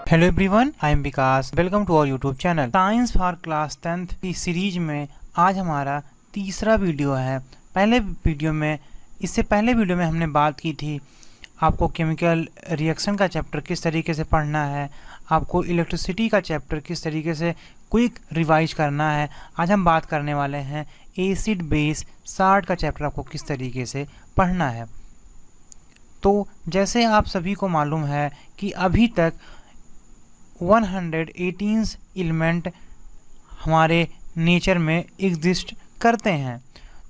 Hello everyone, I am Vikas. Welcome to our YouTube channel science for class 10th की series में आज हमारा तीसरा वीडियो है। इससे पहले वीडियो में हमने बात की थी आपको केमिकल रिएक्शन का चैप्टर किस तरीके से पढ़ना है, आपको इलेक्ट्रिसिटी का चैप्टर किस तरीके से क्विक रिवाइज करना है। आज हम बात करने वाले हैं एसिड बेस साल्ट का चैप्टर आपको किस तरीके से पढ़ना है। तो जैसे आप सभी को मालूम है कि अभी तक 118 एलिमेंट हमारे नेचर में एग्जिस्ट करते हैं,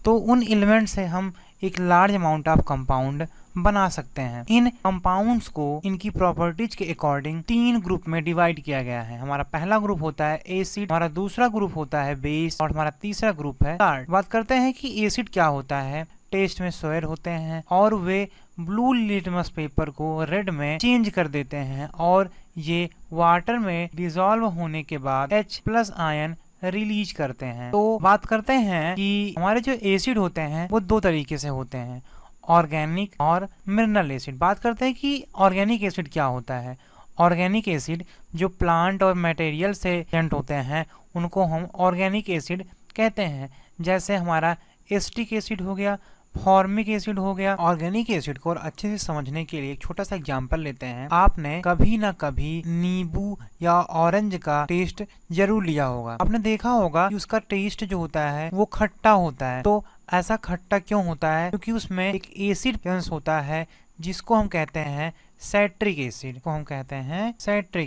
तो उन एलिमेंट से हम एक लार्ज अमाउंट ऑफ कंपाउंड बना सकते हैं। इन कंपाउंड्स को इनकी प्रॉपर्टीज के अकॉर्डिंग 3 ग्रुप में डिवाइड किया गया है। हमारा पहला ग्रुप होता है एसिड, हमारा दूसरा ग्रुप होता है बेस और हमारा तीसरा ग्रुप है साल्ट। बात करते हैं कि एसिड क्या होता है। टेस्ट में सोयर होते हैं और वे ब्लू लिटमस पेपर को रेड में चेंज कर देते हैं और ये वाटर में डिसॉल्व होने के बाद H+ आयन रिलीज करते हैं। तो बात करते हैं कि हमारे जो एसिड होते हैं वो 2 तरीके से होते हैं, ऑर्गेनिक और मिनरल एसिड। बात करते हैं कि ऑर्गेनिक एसिड क्या होता है। ऑर्गेनिक एसिड जो प्लांट और मटेरियल से प्रेजेंट होते हैं उनको हम ऑर्गेनिक एसिड कहते हैं। जैसे हमारा एसिटिक एसिड हो गया, फॉर्मिक एसिड हो गया। ऑर्गेनिक एसिड को और अच्छे से समझने के लिए एक छोटा सा एग्जांपल लेते हैं। आपने कभी ना कभी नींबू या ऑरेंज का टेस्ट जरूर लिया होगा। आपने देखा होगा कि उसका टेस्ट जो होता है वो खट्टा होता है। तो ऐसा खट्टा क्यों होता है? क्योंकि उसमें एक एसिड प्रेजेंस होता है जिसको हम कहते हैं साइट्रिक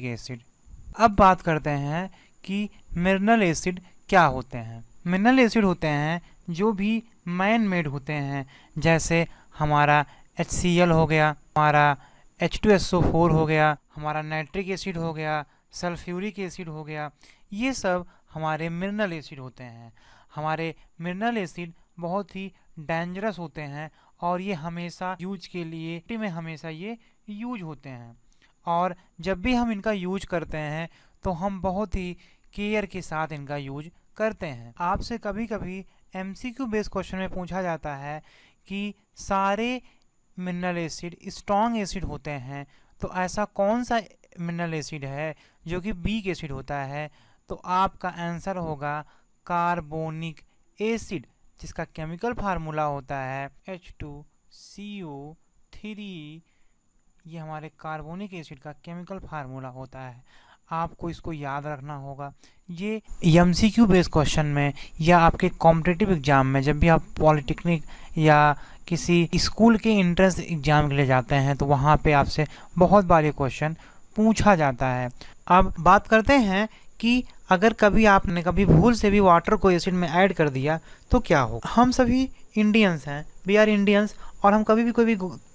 एसिड। अब बात करते हैं कि मिनरल एसिड क्या होते हैं। मिनरल एसिड होते हैं जो भी मैन मेड होते हैं, जैसे हमारा HCl हो गया, हमारा H2SO4 हो गया, हमारा नाइट्रिक एसिड हो गया, सल्फ्यूरिक एसिड हो गया। ये सब हमारे मिनरल एसिड होते हैं। हमारे मिनरल एसिड बहुत ही डेंजरस होते हैं और ये हमेशा यूज के लिए हमेशा ये यूज होते हैं। और जब भी हम इनका यूज करते हैं तो हम बहुत ही केयर के साथ इनका यूज करते हैं। आपसे कभी कभी MCQ बेस्ड क्वेश्चन में पूछा जाता है कि सारे मिनरल एसिड स्ट्रॉन्ग एसिड होते हैं, तो ऐसा कौन सा मिनरल एसिड है जो कि वीक एसिड होता है? तो आपका आंसर होगा कार्बोनिक एसिड, जिसका केमिकल फार्मूला होता है H2CO3। ये हमारे कार्बोनिक एसिड का केमिकल फार्मूला होता है। आपको इसको याद रखना होगा। ये MCQ बेस्ड क्वेश्चन में या आपके कॉम्पिटिटिव एग्जाम में जब भी आप पॉलिटेक्निक या किसी स्कूल के एंट्रेंस एग्जाम के लिए जाते हैं तो वहाँ पे आपसे बहुत बार ये क्वेश्चन पूछा जाता है। अब बात करते हैं कि अगर कभी आपने कभी भूल से भी वाटर को एसिड में ऐड कर दिया तो क्या हो। हम सभी इंडियंस हैं, वी आर इंडियंस, और हम कभी भी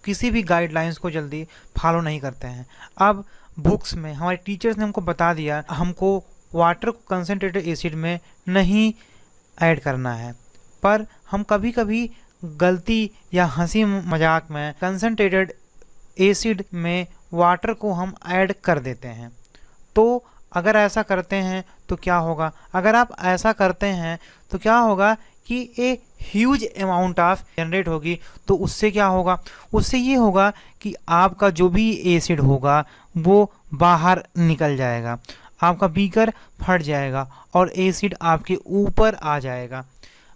किसी भी गाइडलाइंस को जल्दी फॉलो नहीं करते हैं। अब बुक्स में हमारे टीचर्स ने हमको बता दिया हमको वाटर को कंसनट्रेटेड एसिड में नहीं ऐड करना है, पर हम कभी कभी गलती या हंसी मजाक में कंसनट्रेटेड एसिड में वाटर को हम ऐड कर देते हैं। तो अगर ऐसा करते हैं तो क्या होगा? अगर आप ऐसा करते हैं तो क्या होगा कि एक ह्यूज अमाउंट ऑफ जनरेट होगी। तो उससे क्या होगा? उससे ये होगा कि आपका जो भी एसिड होगा वो बाहर निकल जाएगा, आपका बीकर फट जाएगा और एसिड आपके ऊपर आ जाएगा।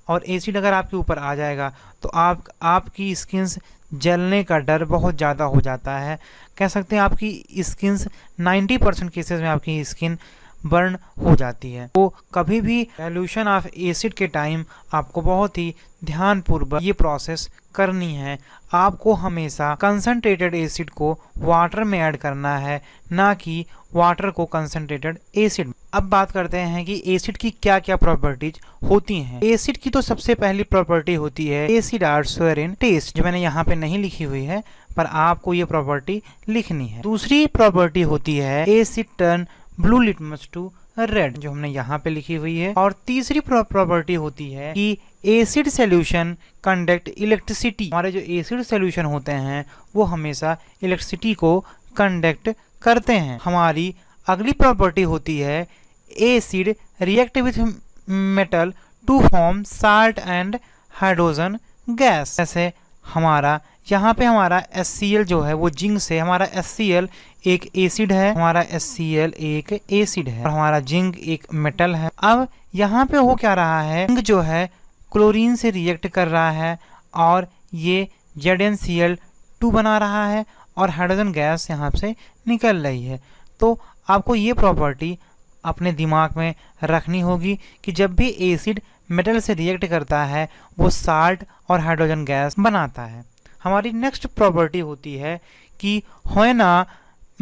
और एसिड अगर आपके ऊपर आ जाएगा तो आपकी स्किन्स जलने का डर बहुत ज़्यादा हो जाता है। कह सकते हैं आपकी स्किन्स 90% केसेस में आपकी स्किन बर्न हो जाती है। तो कभी भी सॉल्यूशन ऑफ एसिड के टाइम आपको बहुत ही ध्यानपूर्वक ये प्रोसेस करनी है। आपको हमेशा कंसनट्रेटेड एसिड को वाटर में ऐड करना है, ना कि वाटर को कंसनट्रेटेड एसिड। अब बात करते हैं कि एसिड की क्या क्या प्रॉपर्टीज होती हैं। एसिड की तो सबसे पहली प्रॉपर्टी होती है एसिड आर सोयर इन टेस्ट, जो मैंने यहाँ पे नहीं लिखी हुई है पर आपको ये प्रॉपर्टी लिखनी है। दूसरी प्रॉपर्टी होती है acid turn blue litmus to red, जो हमने यहाँ पे लिखी हुई है। और तीसरी प्रॉपर्टी होती है कि एसिड सॉल्यूशन कंडक्ट इलेक्ट्रिसिटी। हमारे जो एसिड सॉल्यूशन होते हैं वो हमेशा इलेक्ट्रिसिटी को कंडक्ट करते हैं। हमारी अगली प्रॉपर्टी होती है acid react with metal to form salt and hydrogen gas. जैसे हमारा यहाँ पे हमारा HCl जो है वो जिंक से, हमारा HCl एक एसिड है, हमारा HCl एक एसिड है और हमारा जिंक एक मेटल है। अब यहाँ पे हो क्या रहा है, जिंक जो है क्लोरीन से रिएक्ट कर रहा है और ये ZnCl2 बना रहा है और हाइड्रोजन गैस यहाँ से निकल रही है। तो आपको ये प्रॉपर्टी अपने दिमाग में रखनी होगी कि जब भी एसिड मेटल से रिएक्ट करता है वो साल्ट और हाइड्रोजन गैस बनाता है। हमारी नेक्स्ट प्रॉपर्टी होती है कि when a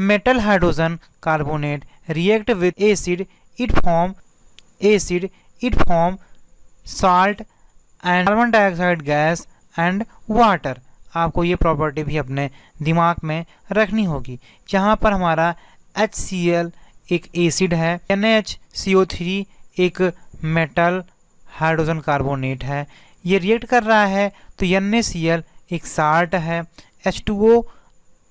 metal hydrogen carbonate react with acid it form salt and carbon dioxide gas and water. आपको ये प्रॉपर्टी भी अपने दिमाग में रखनी होगी। यहाँ पर हमारा HCl एक एसिड है, NaHCO3 एक मेटल हाइड्रोजन कार्बोनेट है, ये रिएक्ट कर रहा है तो NaCl एक साल्ट है, H2O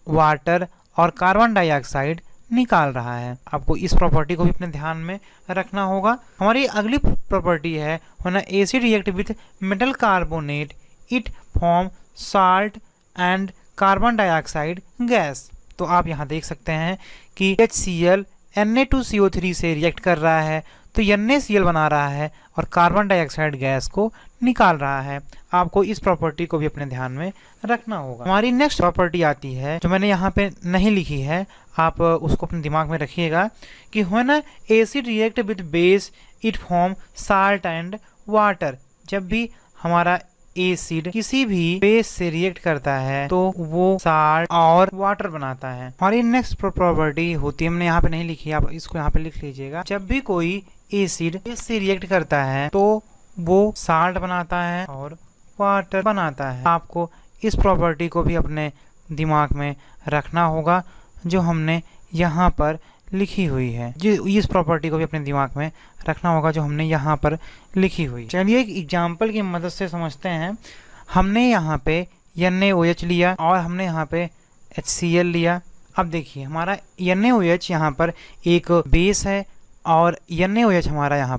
वाटर और कार्बन डाइऑक्साइड निकाल रहा है। आपको इस प्रॉपर्टी को भी अपने ध्यान में रखना होगा। हमारी अगली प्रॉपर्टी है when acid react with metal carbonate it form salt and carbon dioxide gas. तो आप यहाँ देख सकते हैं कि HCl Na2CO3 से रिएक्ट कर रहा है तो NaCl बना रहा है और कार्बन डाइऑक्साइड गैस को निकाल रहा है। आपको इस प्रॉपर्टी को भी अपने ध्यान में रखना होगा। हमारी नेक्स्ट प्रॉपर्टी आती है जो मैंने यहाँ पे नहीं लिखी है, आप उसको अपने दिमाग में रखिएगा कि when acid react with base it form salt and water. जब भी हमारा एसिड किसी भी बेस से रिएक्ट करता है तो वो साल्ट और वाटर बनाता है। हमारी नेक्स्ट प्रॉपर्टी होती है, हमने यहाँ पे नहीं लिखी, आप इसको यहाँ पे लिख लीजिएगा। जब भी कोई एसिड बेस से रिएक्ट करता है तो वो साल्ट बनाता है और वाटर बनाता है। आपको इस प्रॉपर्टी को भी अपने दिमाग में रखना होगा जो हमने यहाँ पर लिखी हुई है। जो इस प्रॉपर्टी को भी अपने दिमाग में रखना होगा जो हमने यहाँ पर लिखी हुई। चलिए एक एग्जाम्पल की मदद से समझते हैं। हमने यहाँ पे NaOH लिया और हमने यहाँ पे HCl लिया। अब देखिए हमारा NaOH यहाँ पर एक बेस है और NaOH हमारा यहाँ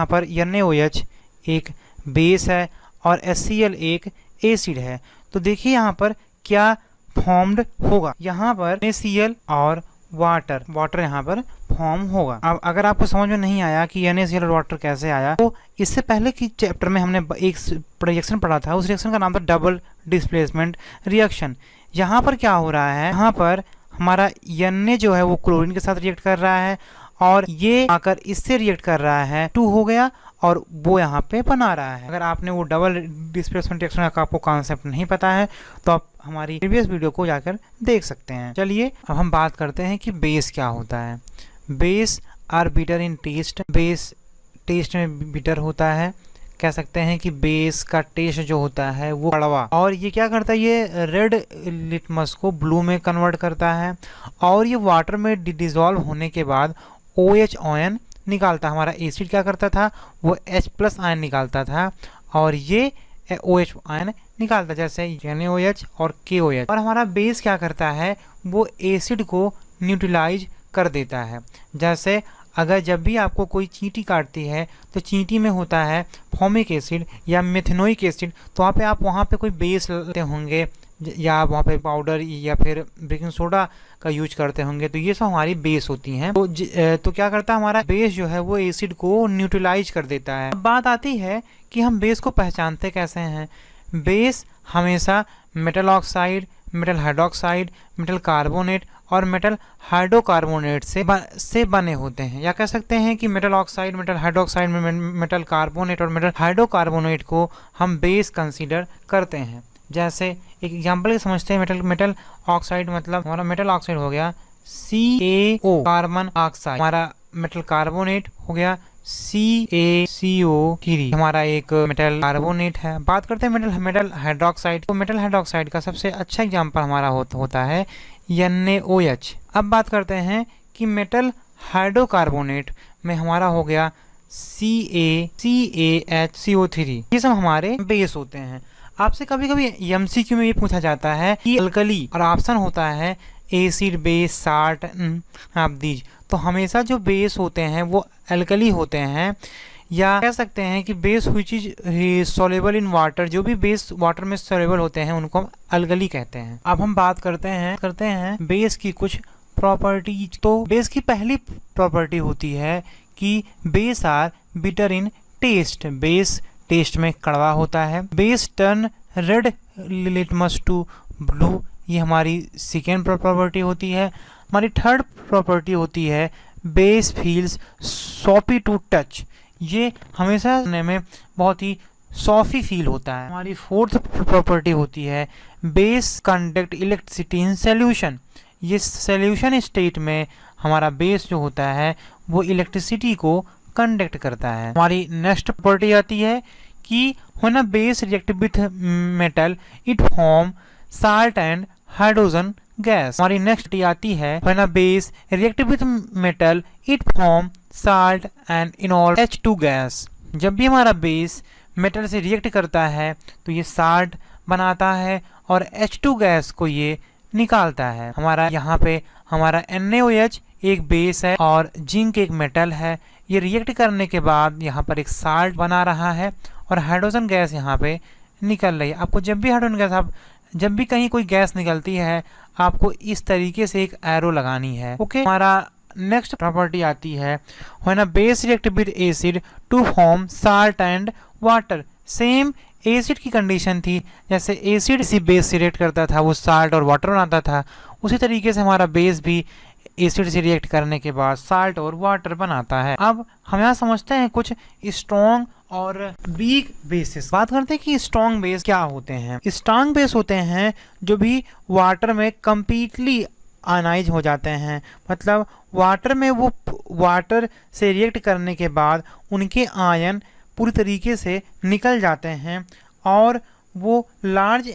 पर NaOH एक बेस है और HCl एक एसिड है। तो देखिए यहाँ पर क्या फॉर्म्ड होगा, यहाँ पर NaCl और वाटर यहाँ पर फॉर्म होगा। अब अगर आपको समझ में नहीं आया कि NaCl और वाटर कैसे आया, तो इससे पहले की चैप्टर में हमने एक रिएक्शन पढ़ा था, उस रिएक्शन का नाम था डबल डिस्प्लेसमेंट रिएक्शन। यहाँ पर क्या हो रहा है, यहाँ पर हमारा Na जो है वो क्लोरीन के साथ रिएक्ट कर रहा है और ये आकर इससे रिएक्ट कर रहा है, 2 हो गया और वो यहाँ पे बना रहा है। अगर आपने वो डबल डिस्प्लेसमेंट रिएक्शन का आपको कॉन्सेप्ट नहीं पता है तो आप हमारी प्रीवियस वीडियो को जाकर देख सकते हैं। चलिए अब हम बात करते हैं कि बेस क्या होता है। Base are bitter in taste, base taste में बिटर होता है। कह सकते हैं कि बेस का टेस्ट जो होता है वो कड़वा, और ये क्या करता है, ये रेड लिटमस को ब्लू में कन्वर्ट करता है और ये वाटर में डिजॉल्व होने के बाद OH आयन निकालता है। हमारा एसिड क्या करता था, वो H+ आयन निकालता था और ये OH आयन निकालता, जैसे NaOH और KOH। और हमारा बेस क्या करता है, वो एसिड को न्यूट्रलाइज कर देता है। जैसे अगर जब भी आपको कोई चींटी काटती है तो चींटी में होता है फॉर्मिक एसिड या मेथनोइक एसिड, तो आप वहाँ पे कोई बेस लेते होंगे या वहाँ पे पाउडर या फिर बेकिंग सोडा का यूज करते होंगे, तो ये सब हमारी बेस होती हैं। तो क्या करता है, हमारा बेस जो है वो एसिड को न्यूट्रलाइज कर देता है। अब बात आती है कि हम बेस को पहचानते कैसे हैं। बेस हमेशा metal oxide, metal hydroxide, metal carbonate और मेटल हाइड्रोकार्बोनेट से बने होते हैं, या कह सकते हैं कि metal oxide, metal hydroxide, metal carbonate और मेटल हाइड्रोकार्बोनेट को हम बेस कंसीडर करते हैं। जैसे एक एग्जांपल समझते हैं, मेटल ऑक्साइड मतलब हमारा मेटल ऑक्साइड हो गया CaO कार्बन ऑक्साइड, हमारा मेटल कार्बोनेट हो गया CaCO3, हमारा एक मेटल कार्बोनेट है। बात करते हैं मेटल हाइड्रोक्साइड, तो मेटल हाइड्रोक्साइड का सबसे अच्छा एग्जांपल हमारा होता है NaOH। अब बात करते हैं कि मेटल हाइड्रोकार्बोनेट में हमारा हो गया CaHCO3। ये सब हमारे बेस होते हैं। आपसे कभी कभी MCQ में ये पूछा जाता है कि अल्कली, और ऑप्शन होता है एसिड, बेस, साल्ट, आप दीज। तो हमेशा जो बेस होते हैं वो अल्कली होते हैं या कह सकते हैं कि base which is soluble in water, जो भी बेस वाटर में सॉल्युबल होते हैं उनको हम अलगली कहते हैं। अब हम बात करते हैं बेस की कुछ प्रॉपर्टीज। तो बेस की पहली प्रॉपर्टी होती है कि base are bitter in taste, base taste में कड़वा होता है। Base turn red litmus to blue, ये हमारी सेकेंड प्रॉपर्टी होती है। हमारी थर्ड प्रॉपर्टी होती है base feels soapy to touch, ये हमेशा करने में बहुत ही सॉफी फील होता है। हमारी फोर्थ प्रॉपर्टी होती है base conduct electricity in solution, ये सॉल्यूशन स्टेट में हमारा बेस जो होता है वो इलेक्ट्रिसिटी को कंडक्ट करता है। हमारी नेक्स्ट प्रॉपर्टी आती है कि when a base react with metal it form salt and hydrogen gas. हमारी नेक्स्ट आती है when a base react with metal it form salt and इनॉल H2 gas. जब भी हमारा बेस मेटल से रिएक्ट करता है तो ये साल्ट बनाता है और H2 गैस को ये निकालता है। हमारा यहाँ पे हमारा NaOH एक बेस है और जिंक एक मेटल है, ये रिएक्ट करने के बाद यहाँ पर एक साल्ट बना रहा है और हाइड्रोजन गैस यहाँ पे निकल रही है। आपको जब भी हाइड्रोजन गैस जब भी कहीं कोई गैस निकलती है आपको इस तरीके से एक एरो लगानी है। ओके, हमारा नेक्स्ट प्रॉपर्टी आती है when a base react with acid to form salt and water. Same acid की कंडीशन थी, जैसे एसिड इसी बेस से रिएक्ट करता था वो साल्ट और वाटर बनाता था, उसी तरीके से हमारा बेस भी एसिड से रिएक्ट करने के बाद साल्ट और वाटर बनाता है। अब हम यहाँ समझते हैं कुछ स्ट्रॉन्ग और वीक बेसिस। बात करते हैं कि स्ट्रॉन्ग बेस क्या होते हैं। स्ट्रॉन्ग बेस होते हैं जो भी वाटर में कंप्लीटली आयनाइज हो जाते हैं, मतलब वाटर में वो वाटर से रिएक्ट करने के बाद उनके आयन पूरी तरीके से निकल जाते हैं और वो large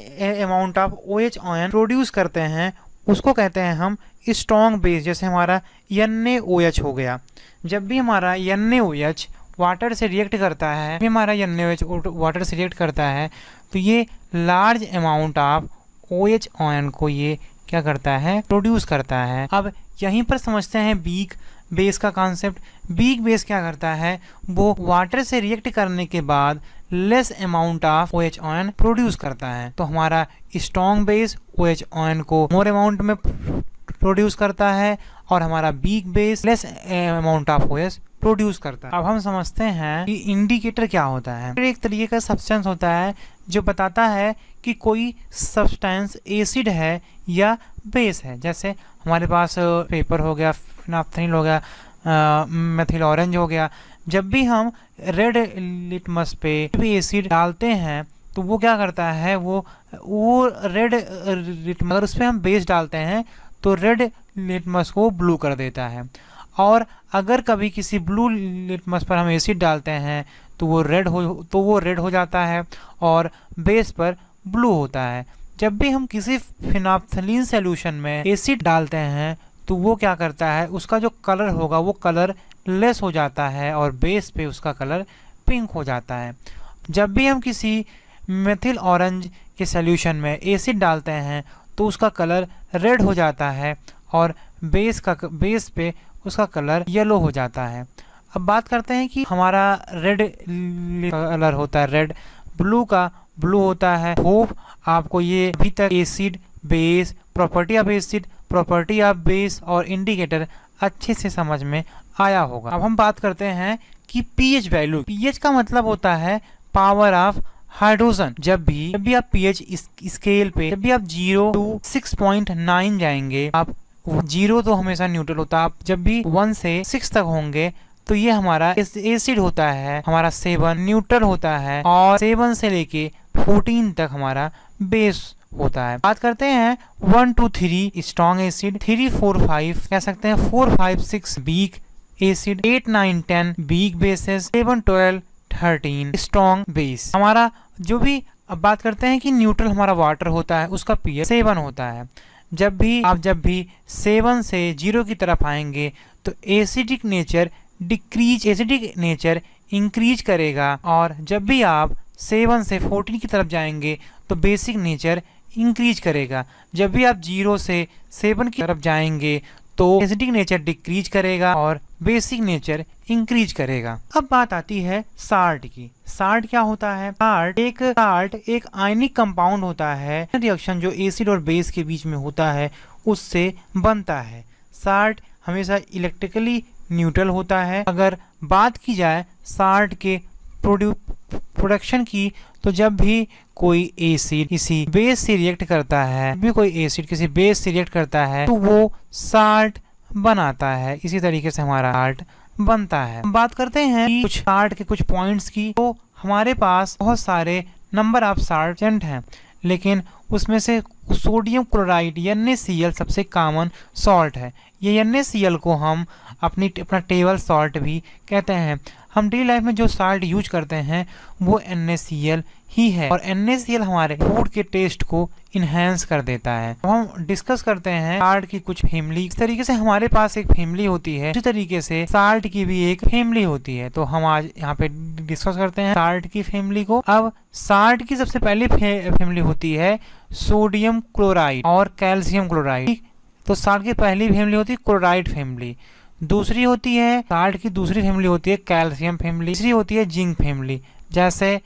amount of OH ion produce करते हैं, उसको कहते हैं हम स्ट्रॉन्ग बेस। जैसे हमारा NaOH हो गया, जब भी हमारा NaOH वाटर से रिएक्ट करता है, हमारा NaOH वाटर से रिएक्ट करता है तो ये large amount of OH ion को ये क्या करता है, प्रोड्यूस करता है। अब यहीं पर समझते हैं वीक बेस का कॉन्सेप्ट। वीक बेस क्या करता है, वो वाटर से रिएक्ट करने के बाद less amount of OH ion produce करता है। तो हमारा स्ट्रॉन्ग बेस OH आयन को मोर अमाउंट में प्रोड्यूस करता है और हमारा weak base less amount of OH produce करता है। अब हम समझते हैं कि इंडिकेटर क्या होता है। एक तरीके का सब्सटेंस होता है जो बताता है कि कोई सब्सटेंस एसिड है या बेस है। जैसे हमारे पास पेपर हो गया, फिनाइल हो गया, मेथिल ऑरेंज हो गया। जब भी हम रेड लिटमस पे भी एसिड डालते हैं तो वो क्या करता है, वो रेड लिटमस, अगर उस पर हम बेस डालते हैं तो रेड लिटमस को ब्लू कर देता है। और अगर कभी किसी ब्लू लिटमस पर हम एसिड डालते हैं तो वो रेड हो जाता है और बेस पर ब्लू होता है। जब भी हम किसी फिनाइल सॉल्यूशन में एसिड डालते हैं तो वो क्या करता है, उसका जो कलर होगा वो कलर लेस हो जाता है और बेस पे उसका कलर पिंक हो जाता है। जब भी हम किसी मेथिल ऑरेंज के सॉल्यूशन में एसिड डालते हैं तो उसका कलर रेड हो जाता है और बेस पे उसका कलर येलो हो जाता है। अब बात करते हैं कि हमारा रेड कलर होता है रेड, ब्लू का ब्लू होता है। होप आपको ये अभी तक acid, base, property of acid, property of base और इंडिकेटर अच्छे से समझ में आया होगा। अब हम बात करते हैं कि पीएच वैल्यू। पीएच का मतलब होता है पावर ऑफ हाइड्रोजन। जब भी आप पीएच स्केल पे जब भी आप 0 to 6.9 जाएंगे, आप 0 तो हमेशा न्यूट्रल होता है, आप जब भी 1 से 6 तक होंगे तो ये हमारा एसिड होता है, हमारा 7 न्यूट्रल होता है और 7 से लेके 14 तक हमारा बेस होता है। बात करते हैं 1 to 3 स्ट्रॉन्ग एसिड, 3 4 5 कह सकते हैं, 4 5 6 weak acid, 8 9 10 weak bases, 11 12 13 strong base. हमारा जो भी, अब बात करते हैं कि न्यूट्रल हमारा वाटर होता है, उसका पीएच 7 होता है। जब भी 7 से 0 की तरफ आएंगे तो एसिडिक नेचर इंक्रीज करेगा और जब भी आप 7 से 14 की तरफ जाएंगे तो बेसिक नेचर इंक्रीज करेगा। जब भी आप 0 से 7 की तरफ जाएंगे तो एसिडिक नेचर डिक्रीज करेगा और बेसिक नेचर इंक्रीज करेगा। अब बात आती है साल्ट की। साल्ट क्या होता है? साल्ट एक आयनिक कंपाउंड होता है, रिएक्शन जो एसिड और बेस के बीच में होता है उससे बनता है। साल्ट हमेशा इलेक्ट्रिकली न्यूट्रल होता है। अगर बात की जाए साल्ट के प्रोडक्शन की, तो जब भी कोई एसिड किसी बेस से रिएक्ट करता है, तो वो साल्ट बनाता है। इसी तरीके से हमारा साल्ट बनता है। बात करते हैं कि कुछ साल्ट के कुछ पॉइंट्स की। तो हमारे पास बहुत सारे नंबर ऑफ साल्ट हैं, लेकिन उसमें से सोडियम क्लोराइड NaCl सबसे कॉमन सॉल्ट है। ये NaCl को हम अपना टेबल सॉल्ट भी कहते हैं। हम डेली लाइफ में जो साल्ट यूज करते हैं वो NaCl ही है, और NaCl हमारे फूड के टेस्ट को इन्हेंस कर देता है। अब हम डिस्कस करते हैं साल्ट की कुछ फैमिली। इस तरीके से हमारे पास एक फैमिली होती है, इसी तरीके से साल्ट की भी एक फैमिली होती है। तो हम आज यहाँ पे डिस्कस करते हैं साल्ट की फैमिली को। अब साल्ट की सबसे पहली फैमिली होती है सोडियम क्लोराइड और कैल्शियम क्लोराइड। तो साल्ट की पहली फैमिली होती है क्लोराइड फैमिली। दूसरी होती है साल्ट की दूसरी फैमिली होती है कैल्शियम फैमिली। तीसरी होती है जिंक फैमिली। जैसे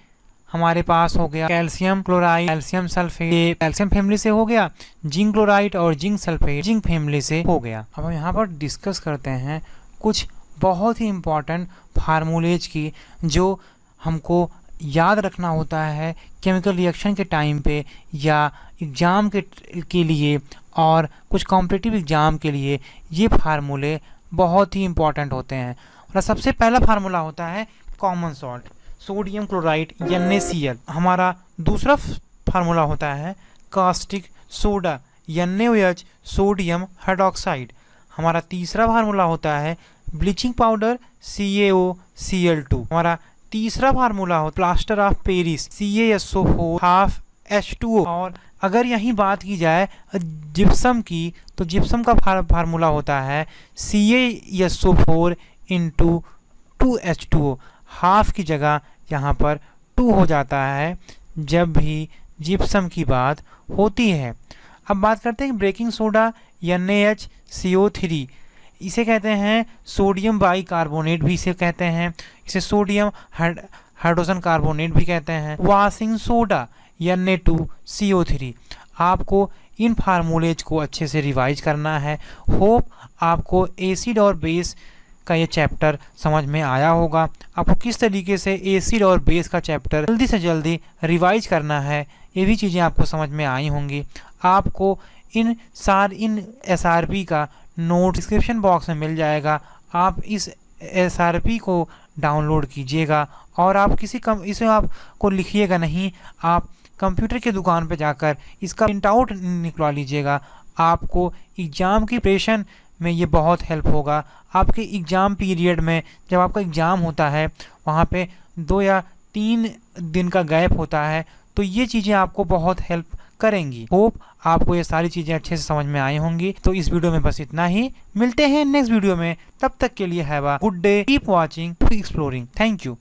हमारे पास हो गया calcium chloride, calcium sulphate, calcium family से हो गया। जिंक क्लोराइड और जिंक सल्फेट जिंक फैमिली से हो गया। अब हम यहाँ पर डिस्कस करते हैं कुछ बहुत ही इम्पोर्टेंट फार्मूलेज की, जो हमको याद रखना होता है केमिकल रिएक्शन के टाइम पे या एग्ज़ाम के लिए और कुछ कॉम्पिटिटिव एग्ज़ाम के लिए। ये फार्मूले बहुत ही इम्पॉर्टेंट होते हैं। और सबसे पहला फार्मूला होता है common salt, sodium chloride NaCl। हमारा दूसरा फार्मूला होता है caustic soda NaOH, sodium hydroxide. हमारा तीसरा फार्मूला होता है ब्लीचिंग पाउडर CaOCl2। हमारा तीसरा फार्मूला हो plaster of Paris CaSO4 ½ H2O। और अगर यहीं बात की जाए जिप्सम की, तो जिप्सम का फार्मूला होता है CaSO4 × 2H2O। हाफ की जगह यहाँ पर 2 हो जाता है जब भी जिप्सम की बात होती है। अब बात करते हैं ब्रेकिंग सोडा NaHCO3। इसे कहते हैं सोडियम बाई कार्बोनेट भी इसे कहते हैं। इसे सोडियम हाइड्रोजन कार्बोनेट भी कहते हैं। Washing soda Na2CO3। आपको इन फार्मूलेज को अच्छे से रिवाइज करना है। होप आपको एसिड और बेस का ये चैप्टर समझ में आया होगा। आपको किस तरीके से एसिड और बेस का चैप्टर जल्दी से जल्दी रिवाइज करना है, ये भी चीज़ें आपको समझ में आई होंगी। आपको इन SRP का नोट डिस्क्रिप्शन बॉक्स में मिल जाएगा। आप इस SRP को डाउनलोड कीजिएगा और आप इसे आपको लिखिएगा नहीं, आप कंप्यूटर की दुकान पर जाकर इसका प्रिंट आउट निकलवा लीजिएगा। आपको एग्ज़ाम की प्रिपरेशन में ये बहुत हेल्प होगा। आपके एग्ज़ाम पीरियड में जब आपका एग्ज़ाम होता है वहाँ पे 2 या 3 दिन का गैप होता है, तो ये चीज़ें आपको बहुत हेल्प करेंगी। होप आपको ये सारी चीज़ें अच्छे से समझ में आई होंगी। तो इस वीडियो में बस इतना ही, मिलते हैं नेक्स्ट वीडियो में। तब तक के लिए have a good day, keep watching, keep exploring. Thank you.